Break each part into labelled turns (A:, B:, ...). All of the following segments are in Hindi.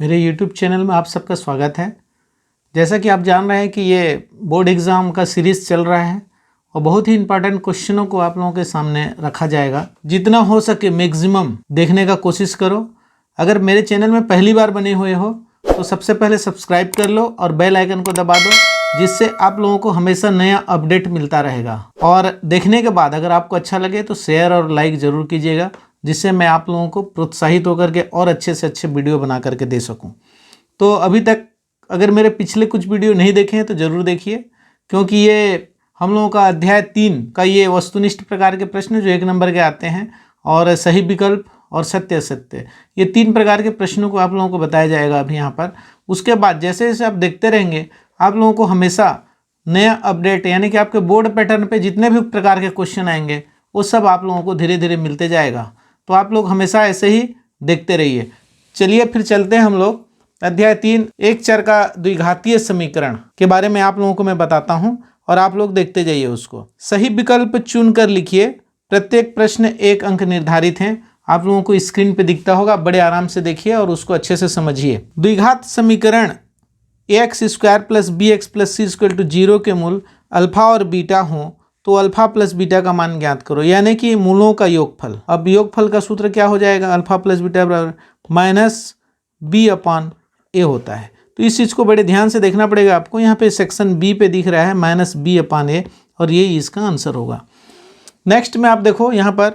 A: मेरे YouTube चैनल में आप सबका स्वागत है। जैसा कि आप जान रहे हैं कि ये बोर्ड एग्ज़ाम का सीरीज़ चल रहा है और बहुत ही इंपॉर्टेंट क्वेश्चनों को आप लोगों के सामने रखा जाएगा। जितना हो सके मैक्सिमम देखने का कोशिश करो। अगर मेरे चैनल में पहली बार बने हुए हो तो सबसे पहले सब्सक्राइब कर लो और बेल आइकन को दबा दो, जिससे आप लोगों को हमेशा नया अपडेट मिलता रहेगा। और देखने के बाद अगर आपको अच्छा लगे तो शेयर और लाइक ज़रूर कीजिएगा, जिससे मैं आप लोगों को प्रोत्साहित होकर के और अच्छे से अच्छे वीडियो बना करके दे सकूं। तो अभी तक अगर मेरे पिछले कुछ वीडियो नहीं देखे हैं तो ज़रूर देखिए, क्योंकि ये हम लोगों का अध्याय 3 का ये वस्तुनिष्ठ प्रकार के प्रश्न जो 1 नंबर के आते हैं और सही विकल्प और सत्य असत्य, ये 3 प्रकार के प्रश्नों को आप लोगों को बताया जाएगा अभी यहाँ पर। उसके बाद जैसे जैसे आप देखते रहेंगे आप लोगों को हमेशा नया अपडेट, यानी कि आपके बोर्ड पैटर्न पे जितने भी प्रकार के क्वेश्चन आएंगे वो सब आप लोगों को धीरे धीरे मिलते जाएगा। तो आप लोग हमेशा ऐसे ही देखते रहिए। चलिए फिर चलते हैं हम लोग अध्याय 3 एक चर का द्विघातीय समीकरण के बारे में आप लोगों को मैं बताता हूं और आप लोग देखते जाइए उसको। सही विकल्प चुन कर लिखिए। प्रत्येक प्रश्न 1 अंक निर्धारित है। आप लोगों को स्क्रीन पे दिखता होगा, बड़े आराम से देखिए और उसको अच्छे से समझिए। द्विघात समीकरण ax² + bx + c = 0 के मूल अल्फा और बीटा हों तो अल्फा प्लस बीटा का मान ज्ञात करो, यानी कि मूलों का योगफल। अब योगफल का सूत्र क्या हो जाएगा? अल्फा प्लस बीटा बराबर -b/a होता है। तो इस चीज़ को बड़े ध्यान से देखना पड़ेगा आपको। यहाँ पे सेक्शन बी पे दिख रहा है -b/a और ये इसका आंसर होगा। नेक्स्ट में आप देखो यहाँ पर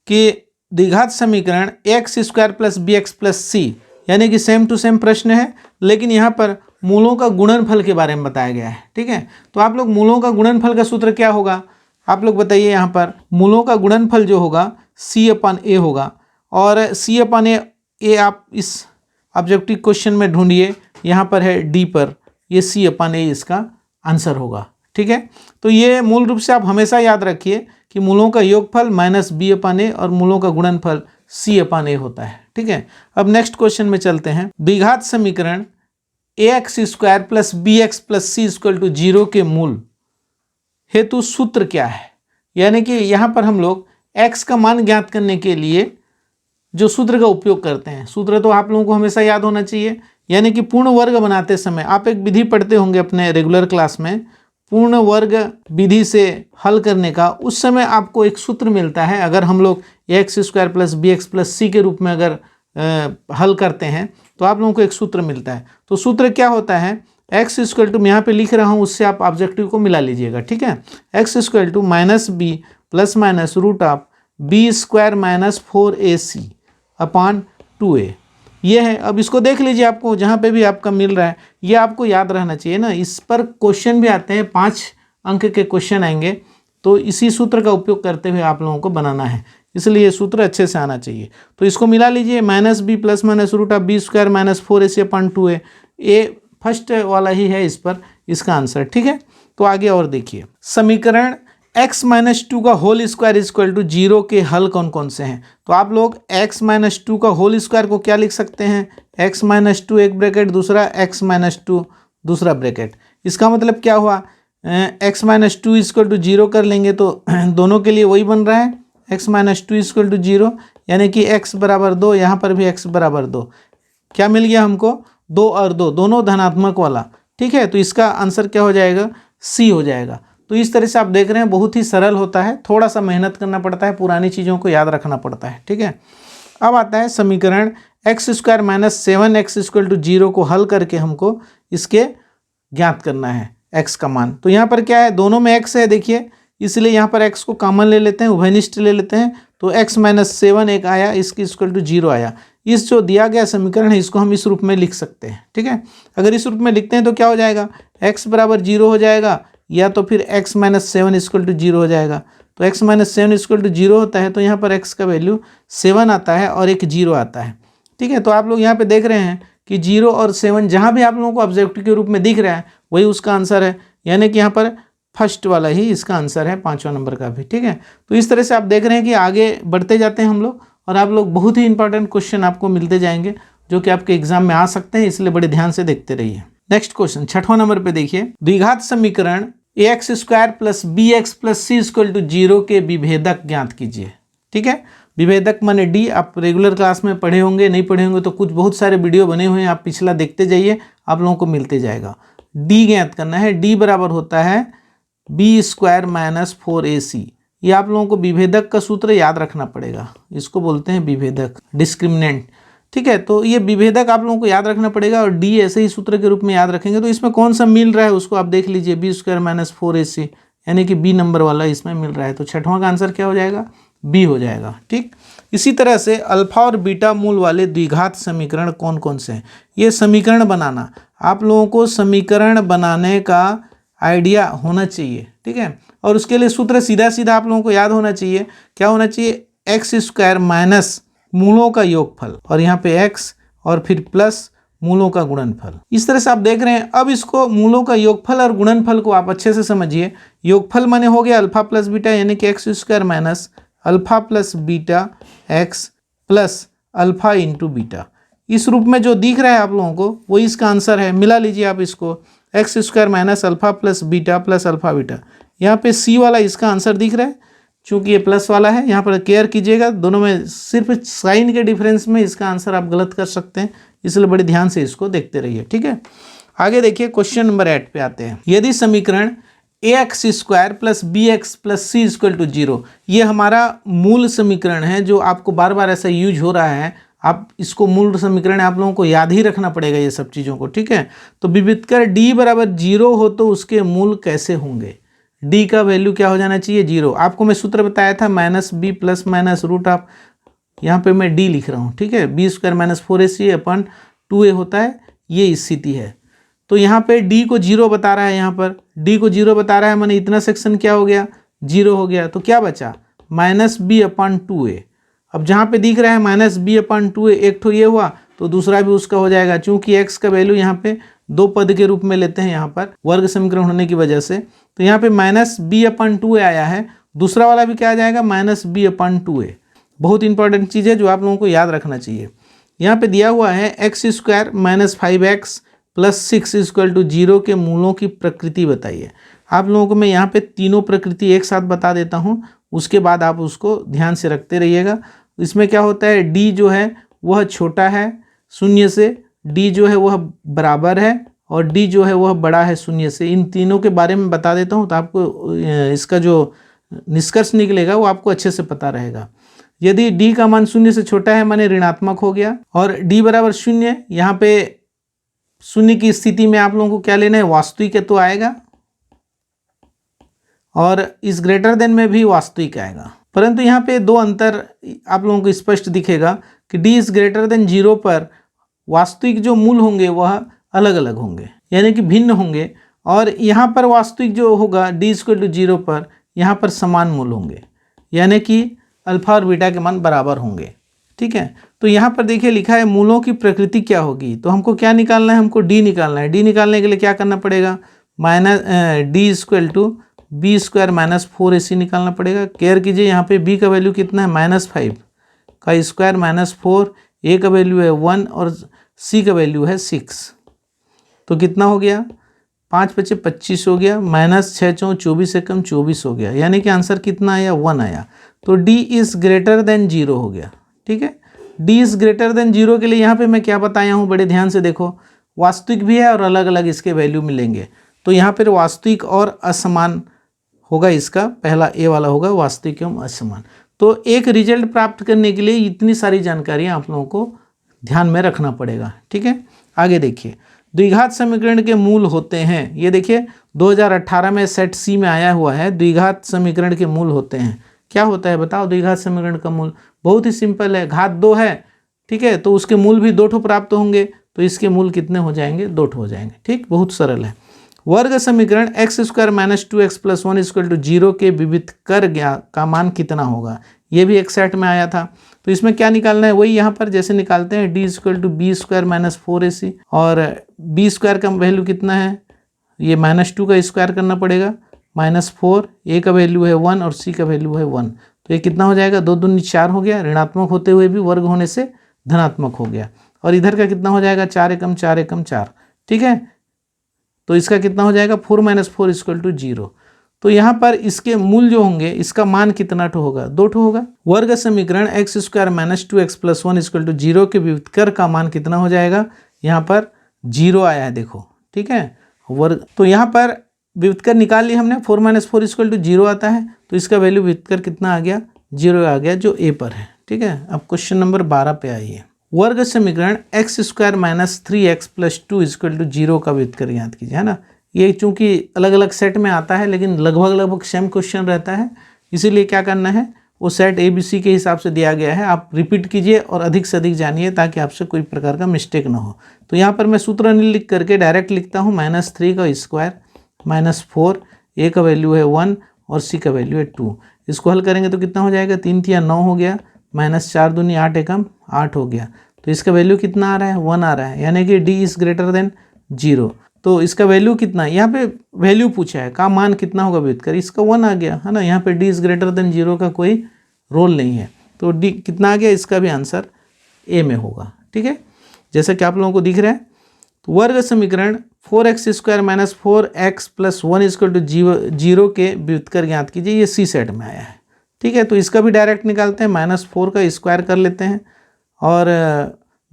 A: कि द्विघात समीकरण ax² + bx + c, यानी कि सेम टू सेम प्रश्न है, लेकिन यहाँ पर मूलों का गुणनफल के बारे में बताया गया है। ठीक है, तो आप लोग मूलों का गुणनफल का सूत्र क्या होगा आप लोग बताइए। यहाँ पर मूलों का गुणनफल जो होगा c/a होगा, और c/a आप इस ऑब्जेक्टिव क्वेश्चन में ढूंढिए, यहाँ पर है डी पर, ये c/a इसका आंसर होगा। ठीक है, तो ये मूल रूप से आप हमेशा याद रखिए कि मूलों का योगफल -b/a और मूलों का गुणनफल c/a होता है। ठीक है, अब नेक्स्ट क्वेश्चन में चलते हैं। द्विघात समीकरण ax² + bx + c = 0 के मूल हेतु सूत्र क्या है? यानी कि यहाँ पर हम लोग x का मान ज्ञात करने के लिए जो सूत्र का उपयोग करते हैं, सूत्र तो आप लोगों को हमेशा याद होना चाहिए। यानी कि पूर्ण वर्ग बनाते समय आप एक विधि पढ़ते होंगे अपने रेगुलर क्लास में, पूर्ण वर्ग विधि से हल करने का। उस समय आपको एक सूत्र मिलता है। अगर हम लोग ax² + bx + c के रूप में अगर हल करते हैं तो आप लोगों को एक सूत्र मिलता है। तो सूत्र क्या होता है? x = मैं यहाँ पे लिख रहा हूँ, उससे आप ऑब्जेक्टिव को मिला लीजिएगा। ठीक है, x = -b ± (b² - 4ac/2a) ये है। अब इसको देख लीजिए, आपको जहाँ पे भी आपका मिल रहा है ये आपको याद रहना चाहिए ना। इस पर क्वेश्चन भी आते हैं, 5 अंक के क्वेश्चन आएंगे, तो इसी सूत्र का उपयोग करते हुए आप लोगों को बनाना है, इसलिए ये सूत्र अच्छे से आना चाहिए। तो इसको मिला लीजिए, -b ± (b² - 4ac/2a) ये फर्स्ट वाला ही है इस पर इसका आंसर। ठीक है, तो आगे और देखिए। समीकरण x - 2 का होल स्क्वायर = 0 के हल कौन कौन से हैं? तो आप लोग x - 2 का होल स्क्वायर को क्या लिख सकते हैं? x - 2 एक ब्रैकेट, दूसरा x - 2 दूसरा ब्रैकेट। इसका मतलब क्या हुआ? x - 2 = 0 कर लेंगे तो दोनों के लिए वही बन रहा है, x - 2 = 0, यानी कि x = 2, यहाँ पर भी x = 2। क्या मिल गया हमको? 2 और 2 दोनों धनात्मक वाला। ठीक है, तो इसका आंसर क्या हो जाएगा? C हो जाएगा। तो इस तरह से आप देख रहे हैं, बहुत ही सरल होता है, थोड़ा सा मेहनत करना पड़ता है, पुरानी चीज़ों को याद रखना पड़ता है। ठीक है, अब आता है समीकरण x² - 7x = 0 को हल करके हमको इसके ज्ञात करना है x का मान। तो यहाँ पर क्या है? दोनों में x है, देखिए, इसलिए यहाँ पर x को कॉमन ले लेते हैं, उभयनिष्ठ ले लेते हैं, तो x - 7 एक आया, इसकी = 0 आया। इस जो दिया गया समीकरण है इसको हम इस रूप में लिख सकते हैं। ठीक है, अगर इस रूप में लिखते हैं तो क्या हो जाएगा? x = 0 हो जाएगा, या तो फिर x - 7 = 0 हो जाएगा। तो x - 7 = 0 होता है तो यहाँ पर x का वैल्यू 7 आता है और एक 0 आता है। ठीक है, तो आप लोग यहाँ पे देख रहे हैं कि 0 और 7 जहाँ भी आप लोगों को ऑब्जेक्टिव के रूप में दिख रहा है वही उसका आंसर है, यानी कि यहाँ पर फर्स्ट वाला ही इसका आंसर है, 5वां नंबर का भी। ठीक है, तो इस तरह से आप देख रहे हैं कि आगे बढ़ते जाते हैं हम लोग, और आप लोग बहुत ही इंपॉर्टेंट क्वेश्चन आपको मिलते जाएंगे जो कि आपके एग्जाम में आ सकते हैं, इसलिए बड़े ध्यान से देखते रहिए। नेक्स्ट क्वेश्चन 6वां नंबर पे देखिए। द्विघात समीकरण ax² + bx + c = 0 के विभेदक ज्ञात कीजिए। ठीक है, विभेदक माने डी, आप रेगुलर क्लास में पढ़े होंगे, नहीं पढ़े होंगे तो कुछ बहुत सारे वीडियो बने हुए हैं, आप पिछला देखते जाइए, आप लोगों को मिलते जाएगा। डी ज्ञात करना है, डी बराबर होता है बी स्क्वायर माइनस 4ac। ये आप लोगों को विभेदक का सूत्र याद रखना पड़ेगा, इसको बोलते हैं विभेदक, डिस्क्रिमिनेंट। ठीक है, तो ये विभेदक आप लोगों को याद रखना पड़ेगा और डी ऐसे ही सूत्र के रूप में याद रखेंगे। तो इसमें कौन सा मिल रहा है उसको आप देख लीजिए, बी स्क्वायर माइनस 4ac, यानी कि बी नंबर वाला इसमें मिल रहा है। तो छठवां का आंसर क्या हो जाएगा, बी हो जाएगा। ठीक, इसी तरह से अल्फा और बीटा मूल वाले द्विघात समीकरण कौन कौन से हैं, ये समीकरण बनाना, आप लोगों को समीकरण बनाने का आइडिया होना चाहिए। ठीक है, और उसके लिए सूत्र सीधा सीधा आप लोगों को याद होना चाहिए। क्या होना चाहिए, एक्स स्क्वायर माइनस मूलों का योगफल, और यहाँ पे एक्स और फिर प्लस मूलों का गुणनफल। इस तरह से आप देख रहे हैं। अब इसको मूलों का योगफल और गुणनफल को आप अच्छे से समझिए। योगफल माने हो गया अल्फा प्लस बीटा, यानी कि x square minus alpha plus beta x plus alpha into beta. इस रूप में जो दिख रहा है आप लोगों को वो इसका आंसर है। मिला लीजिए आप इसको, x square minus alpha plus beta plus alpha beta. यहाँ पे सी वाला इसका आंसर दिख रहा है, चूंकि ये प्लस वाला है। यहाँ पर केयर कीजिएगा, दोनों में सिर्फ साइन के डिफरेंस में इसका आंसर आप गलत कर सकते हैं, इसलिए बड़े ध्यान से इसको देखते रहिए। ठीक है, आगे देखिए क्वेश्चन नंबर 8 पे आते हैं। यदि समीकरण ax square plus b x plus c equal to 0, ये हमारा मूल समीकरण है जो आपको बार बार ऐसा यूज हो रहा है। आप इसको मूल समीकरण आप लोगों को याद ही रखना पड़ेगा ये सब चीज़ों को। ठीक है, तो विविधकर d बराबर 0 हो तो उसके मूल कैसे होंगे। d का वैल्यू क्या हो जाना चाहिए, 0। आपको मैं सूत्र बताया था minus b plus minus root of, यहाँ पे मैं d लिख रहा हूँ। ठीक है, बी स्क्वायर माइनस 4ac अपन 2a होता है, ये स्थिति है। तो यहाँ पे d को 0 बता रहा है, यहाँ पर d को 0 बता रहा है, माने इतना सेक्शन क्या हो गया, 0 हो गया। तो क्या बचा, माइनस बी अपन 2a। अब जहाँ पे दिख रहा है माइनस बी अपन 2a, एक ठो ये हुआ तो दूसरा भी उसका हो जाएगा, चूंकि x का वैल्यू यहाँ पे 2 पद के रूप में लेते हैं यहाँ पर वर्ग समीकरण होने की वजह से। तो यहाँ पे माइनस बी अपन 2a आया है, दूसरा वाला भी क्या आ जाएगा, माइनस बी अपन 2a। बहुत इंपॉर्टेंट चीज़ है जो आप लोगों को याद रखना चाहिए। यहाँ पे दिया हुआ है x square minus 5x plus 6 equal to 0 के मूलों की प्रकृति बताइए। आप लोगों को मैं यहाँ पे तीनों प्रकृति एक साथ बता देता हूँ, उसके बाद आप उसको ध्यान से रखते रहिएगा। इसमें क्या होता है, d जो है वह छोटा है शून्य से, d जो है वह बराबर है, और d जो है वह बड़ा है शून्य से। इन तीनों के बारे में बता देता हूँ तो आपको इसका जो निष्कर्ष निकलेगा वो आपको अच्छे से पता रहेगा। यदि d का मान शून्य से छोटा है माने ऋणात्मक हो गया, और d बराबर 0, यहाँ पे शून्य की स्थिति में आप लोगों को क्या लेना है, वास्तविक तो आएगा, और इस ग्रेटर देन में भी वास्तविक आएगा। परंतु यहाँ पे दो अंतर आप लोगों को स्पष्ट दिखेगा कि d इज ग्रेटर देन 0 पर वास्तविक जो मूल होंगे वह अलग अलग होंगे, यानी कि भिन्न होंगे, और यहाँ पर वास्तविक जो होगा d इक्वल टू 0 पर यहाँ पर समान मूल होंगे, यानी कि अल्फा और बीटा के मान बराबर होंगे। ठीक है, तो यहाँ पर देखिए लिखा है मूलों की प्रकृति क्या होगी। तो हमको क्या निकालना है, हमको d निकालना है। d निकालने के लिए क्या करना पड़ेगा, minus d equal to b square minus 4ac निकालना पड़ेगा। केयर कीजिए, यहाँ पे b का वैल्यू कितना है, -5 का स्क्वायर माइनस 4, a का वैल्यू है 1 और c का वैल्यू है 6। तो कितना हो गया, 5 × 5 = 25 हो गया, माइनस 6 × 4 = 24 से कम 24 हो गया, यानी कि आंसर कितना आया, 1 आया। तो d इज ग्रेटर देन 0 हो गया। ठीक है, d इज ग्रेटर देन 0 के लिए यहाँ पे मैं क्या बताया हूँ, बड़े ध्यान से देखो, वास्तविक भी है और अलग अलग इसके वैल्यू मिलेंगे। तो यहाँ पर वास्तविक और असमान होगा, इसका पहला ए वाला होगा वास्तविक एवं असमान। तो एक रिजल्ट प्राप्त करने के लिए इतनी सारी जानकारियाँ आप लोगों को ध्यान में रखना पड़ेगा। ठीक है, आगे देखिए, द्विघात समीकरण के मूल होते हैं। ये देखिए 2018 में सेट सी में आया हुआ है, द्विघात समीकरण के मूल होते हैं। क्या होता है बताओ, द्विघात समीकरण का मूल बहुत ही सिंपल है, घात 2 है। ठीक है, तो उसके मूल भी 2 ठो प्राप्त होंगे, तो इसके मूल कितने हो जाएंगे, 2 ठो हो जाएंगे। ठीक, बहुत सरल है। वर्ग समीकरण x square minus 2x plus 1 equal to 0 के विविधकर का मान कितना होगा, ये भी एक सेट में आया था। तो इसमें क्या निकालना है, वही यहाँ पर जैसे निकालते हैं, d equal to b square minus 4ac, और b स्क्वायर का वैल्यू कितना है, ये -2 का स्क्वायर करना पड़ेगा, -4, a का वैल्यू है 1 और c का वैल्यू है 1। तो ये कितना हो जाएगा, 2 दूनी 4 हो गया, ऋणात्मक होते हुए भी वर्ग होने से धनात्मक हो गया। और इधर का कितना हो जाएगा, 4 एकम 4 एकम 4। ठीक है, तो इसका कितना हो जाएगा, 4 - 4 = 0। तो यहाँ पर इसके मूल जो होंगे, इसका मान कितना ठो होगा, 2 ठो होगा। वर्ग समीकरण x square minus 2x plus 1 equal to 0 के व्युत्कर का मान कितना हो जाएगा, यहाँ पर 0 आया है देखो, ठीक है। वर्ग तो यहाँ पर व्युत्कर निकाल लिया हमने, 4 माइनस 4 इक्वल टू 0 आता है, तो इसका वैल्यू व्युत्कर कितना आ गया, 0 आ गया, जो ए पर है, ठीक है। अब क्वेश्चन नंबर 12 पे आइए। वर्ग समीकरण x square minus 3x plus 2 equal to 0 का व्युत्कर याद कीजिए, है ना। ये चूंकि अलग अलग सेट में आता है लेकिन लगभग सेम क्वेश्चन रहता है, इसीलिए क्या करना है, वो सेट ABC के हिसाब से दिया गया है, आप रिपीट कीजिए और अधिक से अधिक जानिए ताकि आपसे कोई प्रकार का मिस्टेक ना हो। तो यहाँ पर मैं सूत्र नहीं लिख करके डायरेक्ट लिखता हूँ, -3 का स्क्वायर माइनस 4, ए का वैल्यू है 1 और सी का वैल्यू है 2। इसको हल करेंगे तो कितना हो जाएगा, 3 तिया 9 हो गया, -4 दूनी 8 एकम 8 हो गया। तो इसका वैल्यू कितना आ रहा है, 1 आ रहा है, यानी कि D इज ग्रेटर देन 0। तो इसका वैल्यू कितना, यहाँ पे वैल्यू पूछा है, का मान कितना होगा व्युत्कर, इसका 1 आ गया, है ना। यहाँ पे D इज ग्रेटर देन 0 का कोई रोल नहीं है, तो D कितना आ गया, इसका भी आंसर ए में होगा, ठीक है, जैसा कि आप लोगों को दिख रहा है। तो वर्ग समीकरण 4x square minus 4x plus 1 equal to 0 के व्युत्कर ज्ञात कीजिए, ये सी सेट में आया है, ठीक है। तो इसका भी डायरेक्ट निकालते हैं, -4 का स्क्वायर कर लेते हैं और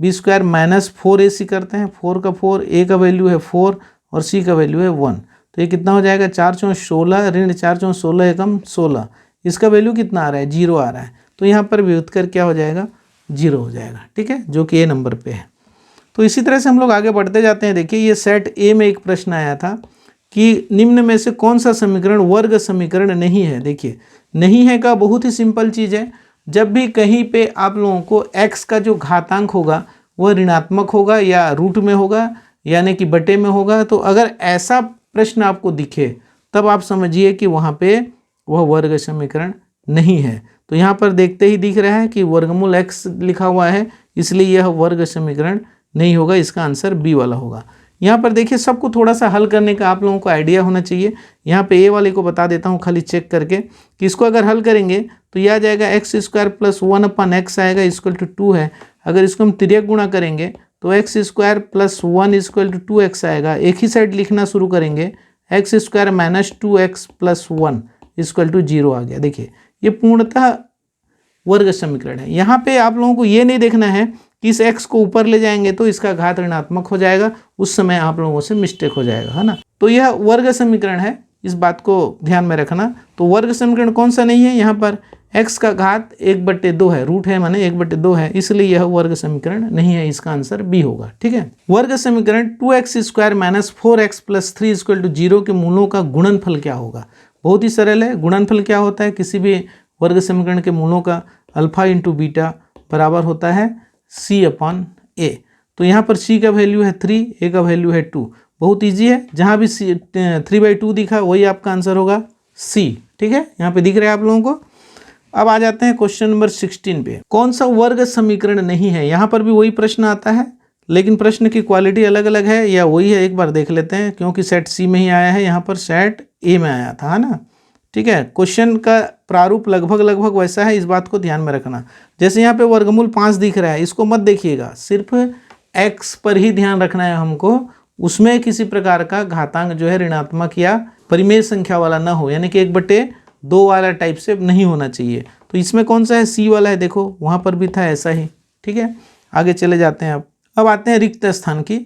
A: बी स्क्वायर माइनस 4ac करते हैं, 4 का 4, ए का वैल्यू है 4 और सी का वैल्यू है 1। तो ये कितना हो जाएगा, 4 चौं 16, ऋण 4 चौं 16 एकम 16, इसका वैल्यू कितना आ रहा है, 0 आ रहा है। तो यहाँ पर व्युत्कर क्या हो जाएगा, 0 हो जाएगा, ठीक है, जो कि ए नंबर पे है। तो इसी तरह से हम लोग आगे बढ़ते जाते हैं। देखिए ये सेट ए में एक प्रश्न आया था कि निम्न में से कौन सा समीकरण वर्ग समीकरण नहीं है। देखिए नहीं है का बहुत ही सिंपल चीज़ है, जब भी कहीं पे आप लोगों को x का जो घातांक होगा वह ऋणात्मक होगा या रूट में होगा, यानी कि बटे में होगा, तो अगर ऐसा प्रश्न आपको दिखे तब आप समझिए कि वहाँ पे वह वर्ग समीकरण नहीं है। तो यहाँ पर देखते ही दिख रहा है कि वर्गमूल x लिखा हुआ है, इसलिए यह वर्ग समीकरण नहीं होगा, इसका आंसर बी वाला होगा। यहाँ पर देखिए सबको थोड़ा सा हल करने का आप लोगों को आइडिया होना चाहिए। यहाँ पे ए वाले को बता देता हूँ खाली चेक करके कि इसको अगर हल करेंगे तो यह आ जाएगा एक्स स्क्वायर प्लस 1/x आएगा इक्वल टू 2 है। अगर इसको हम तिर्यक गुणा करेंगे तो x square plus 1 equal to 2x आएगा। एक ही साइड लिखना शुरू करेंगे, x square minus 2x plus 1 equal to 0 आ गया। देखिए ये पूर्णतः वर्ग समीकरण है। यहाँ पे आप लोगों को ये नहीं देखना है कि इस x को ऊपर ले जाएंगे तो इसका घात ऋणात्मक हो जाएगा, उस समय आप लोगों से मिस्टेक हो जाएगा, है ना। तो यह वर्ग समीकरण है, इस बात को ध्यान में रखना। तो वर्ग समीकरण कौन सा नहीं है, यहाँ पर x का घात 1/2 है, रूट है माने 1/2 है, इसलिए यह वर्ग समीकरण नहीं है, इसका आंसर बी होगा, ठीक है। वर्ग समीकरण 2x square minus 4x plus 3 equal to 0 के मूलों का गुणनफल क्या होगा। बहुत ही सरल है। गुणनफल क्या होता है, किसी भी वर्ग समीकरण के मूलों का अल्फा इंटू बीटा बराबर होता है c/a। तो यहाँ पर c का वैल्यू है 3, a का वैल्यू है 2। बहुत इजी है, जहाँ भी 3/2 दिखा वही आपका आंसर होगा c, ठीक है, यहाँ पे दिख रहा है आप लोगों को। अब आ जाते हैं क्वेश्चन नंबर 16 पे। कौन सा वर्ग समीकरण नहीं है, यहाँ पर भी वही प्रश्न आता है लेकिन प्रश्न की क्वालिटी अलग अलग है या वही है, एक बार देख लेते हैं। क्योंकि सेट सी में ही आया है, यहाँ पर सेट ए में आया था, है ना, ठीक है। क्वेश्चन का प्रारूप लगभग वैसा है, इस बात को ध्यान में रखना। जैसे यहाँ पे वर्गमूल 5 दिख रहा है, इसको मत देखिएगा, सिर्फ x पर ही ध्यान रखना है हमको, उसमें किसी प्रकार का घातांक जो है ऋणात्मक या परिमेय संख्या वाला ना हो, यानी कि 1/2 वाला टाइप से नहीं होना चाहिए। तो इसमें कौन सा है, सी वाला है, देखो वहाँ पर भी था ऐसा ही, ठीक है। आगे चले जाते हैं। अब आते हैं रिक्त स्थान की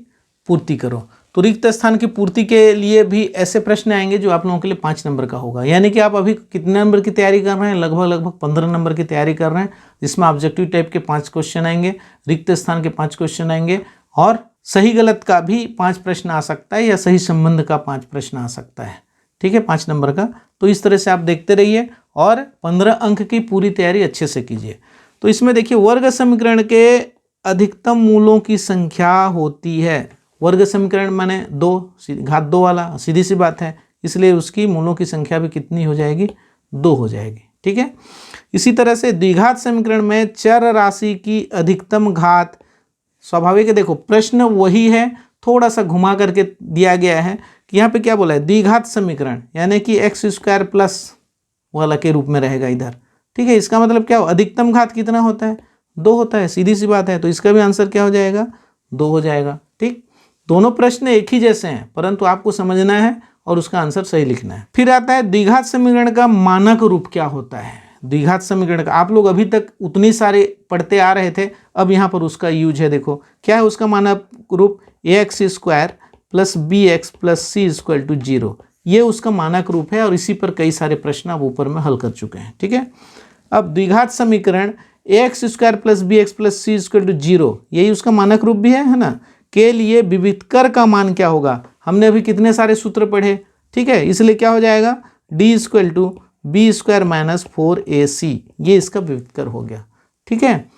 A: पूर्ति करो। तो रिक्त स्थान की पूर्ति के लिए भी ऐसे प्रश्न आएंगे जो आप लोगों के लिए 5 नंबर का होगा, यानी कि आप अभी कितने नंबर की तैयारी कर रहे हैं, लगभग 15 नंबर की तैयारी कर रहे हैं, जिसमें ऑब्जेक्टिव टाइप के 5 क्वेश्चन आएंगे, रिक्त स्थान के 5 क्वेश्चन आएंगे और सही गलत का भी 5 प्रश्न आ सकता है या सही संबंध का 5 प्रश्न आ सकता है, ठीक है, 5 नंबर का। तो इस तरह से आप देखते रहिए और 15 अंक की पूरी तैयारी अच्छे से कीजिए। तो इसमें देखिए वर्ग समीकरण के अधिकतम मूलों की संख्या होती है। वर्ग समीकरण माने 2, घात 2 वाला, सीधी सी बात है, इसलिए उसकी मूलों की संख्या भी कितनी हो जाएगी, 2 हो जाएगी, ठीक है। इसी तरह से द्विघात समीकरण में चर राशि की अधिकतम घात, स्वाभाविक है, देखो प्रश्न वही है, थोड़ा सा घुमा करके दिया गया है कि यहाँ पे क्या बोला है, द्विघात समीकरण यानी कि एक्स स्क्वायर प्लस वाला के रूप में रहेगा इधर, ठीक है। इसका मतलब क्या हो, अधिकतम घात कितना होता है, 2 होता है, सीधी सी बात है। तो इसका भी आंसर क्या हो जाएगा, 2 हो जाएगा, ठीक। दोनों प्रश्न एक ही जैसे हैं, परंतु आपको समझना है और उसका आंसर सही लिखना है। फिर आता है द्विघात समीकरण का मानक रूप क्या होता है। द्विघात समीकरण का आप लोग अभी तक उतनी सारे पढ़ते आ रहे थे, अब यहाँ पर उसका यूज है। देखो क्या है उसका मानक रूप, ax² plus bx plus c equal to 0। ये उसका मानक रूप है और इसी पर कई सारे प्रश्न आप ऊपर में हल कर चुके हैं। ठीक है, अब द्विघात समीकरण ax² plus bx plus c equal to 0, यही उसका मानक रूप भी है ना, के लिए विविधकर का मान क्या होगा। हमने अभी कितने सारे सूत्र पढ़े, ठीक है, इसलिए क्या हो जाएगा, d equal to b² minus 4ac, ये इसका विविधकर हो गया। ठीक है,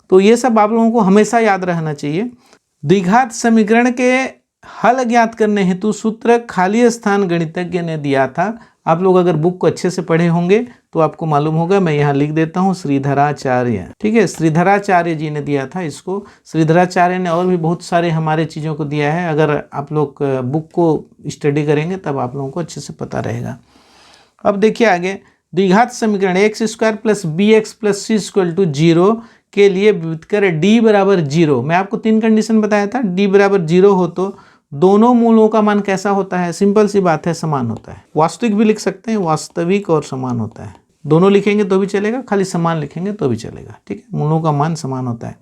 A: तो ये सब आप लोगों को हमेशा याद रहना चाहिए। द्विघात समीकरण के हल ज्ञात करने हेतु सूत्र खाली स्थान गणितज्ञ ने दिया था। आप लोग अगर बुक को अच्छे से पढ़े होंगे तो आपको मालूम होगा, मैं यहाँ लिख देता हूँ, श्रीधराचार्य। ठीक है, श्रीधराचार्य जी ने दिया था इसको। श्रीधराचार्य ने और भी बहुत सारे हमारे चीज़ों को दिया है, अगर आप लोग बुक को स्टडी करेंगे तब आप लोगों को अच्छे से पता रहेगा। अब देखिए आगे, द्विघात समीकरण x² plus bx plus c equal to 0 के लिए विविधकर d बराबर 0। मैं आपको 3 कंडीशन बताया था, d बराबर 0 हो तो दोनों मूलों का मान कैसा होता है, सिंपल सी बात है, समान होता है। वास्तविक भी लिख सकते हैं, वास्तविक और समान होता है, दोनों लिखेंगे तो भी चलेगा, खाली समान लिखेंगे तो भी चलेगा। ठीक है, मूलों का मान समान होता है।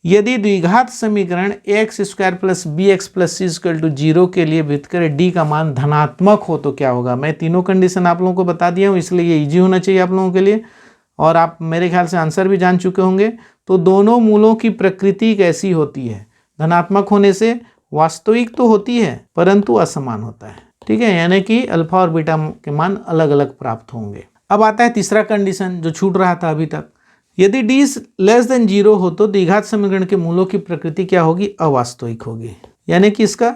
A: यदि द्विघात समीकरण ax² plus bx plus c equal to 0 के लिए विविधकर d का मान धनात्मक हो तो क्या होगा। मैं तीनों कंडीशन आप लोगों को बता दिया हूँ, इसलिए ये ईजी होना चाहिए आप लोगों के लिए, और आप मेरे ख्याल से आंसर भी जान चुके होंगे। तो दोनों मूलों की प्रकृति कैसी होती है, धनात्मक होने से वास्तविक तो होती है परंतु असमान होता है। ठीक है, यानी कि अल्फा और बीटा के मान अलग अलग प्राप्त होंगे। अब आता है तीसरा कंडीशन जो छूट रहा था अभी तक, यदि d लेस देन 0 हो तो द्विघात समीकरण के मूलों की प्रकृति क्या होगी, अवास्तविक होगी, यानी कि इसका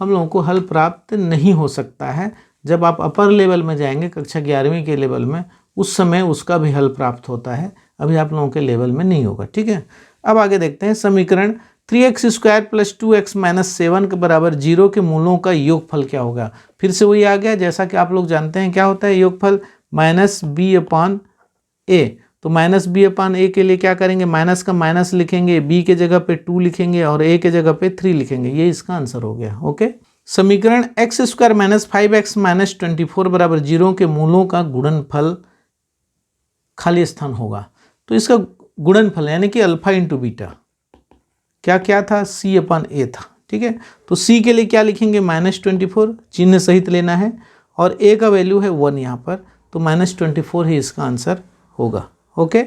A: हम लोगों को हल प्राप्त नहीं हो सकता है। जब आप अपर लेवल में जाएंगे, कक्षा 11वीं के लेवल में, उस समय उसका भी हल प्राप्त होता है, अभी आप लोगों के लेवल में नहीं होगा। ठीक है, अब आगे देखते हैं, समीकरण 3x² प्लस 2x माइनस 7 के बराबर 0 के मूलों का योगफल क्या होगा। फिर से वही आ गया, जैसा कि आप लोग जानते हैं क्या होता है योगफल, माइनस b/a। तो माइनस b/a के लिए क्या करेंगे, माइनस का माइनस लिखेंगे, b के जगह पे 2 लिखेंगे और a के जगह पे 3 लिखेंगे, ये इसका आंसर हो गया। ओके, समीकरण x² माइनस 5x माइनस 24 बराबर 0 के मूलों का गुणनफल खाली स्थान होगा। तो इसका गुणनफल यानी कि अल्फा इंटू बीटा क्या क्या था, c/a था। ठीक है, तो c के लिए क्या लिखेंगे, -24, चिन्ह सहित लेना है, और a का वैल्यू है 1 यहाँ पर, तो -24 ही इसका आंसर होगा। ओके,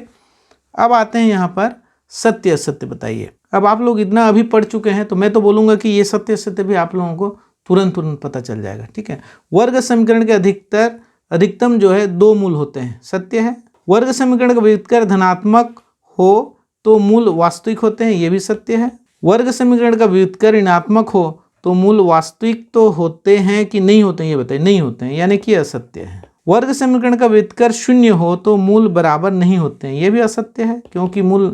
A: अब आते हैं यहाँ पर सत्य असत्य बताइए। अब आप लोग इतना अभी पढ़ चुके हैं तो मैं तो बोलूँगा कि ये सत्य असत्य भी आप लोगों को तुरंत पता चल जाएगा। ठीक है, वर्ग समीकरण के अधिकतम जो है 2 मूल होते हैं, सत्य है। वर्ग समीकरण का विविधकर धनात्मक हो तो मूल वास्तविक होते हैं, ये भी सत्य है। वर्ग समीकरण का विविधकर ऋणात्मक हो तो मूल वास्तविक तो होते हैं कि नहीं होते हैं, ये बताइए, नहीं होते हैं, यानी कि असत्य है। वर्ग समीकरण का विविधकर 0 हो तो मूल बराबर नहीं होते हैं, ये भी असत्य है, क्योंकि मूल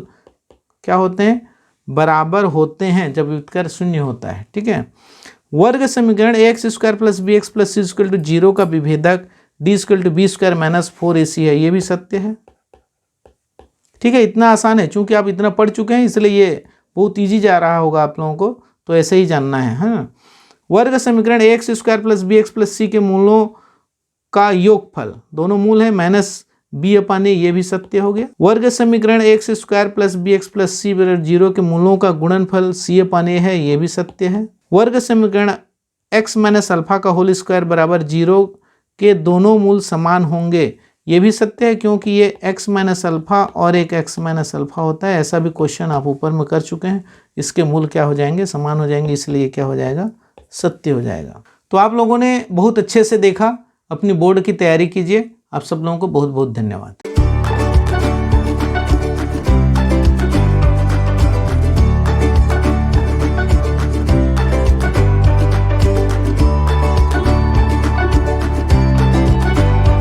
A: क्या होते हैं, बराबर होते हैं जब विविधकर 0 होता है। ठीक है, वर्ग समीकरण ax² plus bx plus c equal to 0 का विभेदक d equal to b² minus 4ac है, ये भी सत्य है। ठीक है, इतना आसान है, चूंकि आप इतना पढ़ चुके हैं इसलिए ये बहुत ईजी जा रहा होगा आप लोगों को, तो ऐसे ही जानना है। हाँ, वर्ग समीकरण ax² plus bx plus c के मूलों का योगफल, दोनों मूल है, माइनस b/a, ये भी सत्य हो गया। वर्ग समीकरण ax² plus bx plus c बराबर 0 के मूलों का गुणनफल c/a है, ये भी सत्य है। वर्ग समीकरण x माइनस अल्फा का होल स्क्वायर बराबर 0 के दोनों मूल समान होंगे, ये भी सत्य है, क्योंकि ये x माइनस अल्फा और एक x माइनस अल्फा होता है। ऐसा भी क्वेश्चन आप ऊपर में कर चुके हैं, इसके मूल क्या हो जाएंगे, समान हो जाएंगे, इसलिए क्या हो जाएगा, सत्य हो जाएगा। तो आप लोगों ने बहुत अच्छे से देखा, अपनी बोर्ड की तैयारी कीजिए। आप सब लोगों को बहुत बहुत धन्यवाद।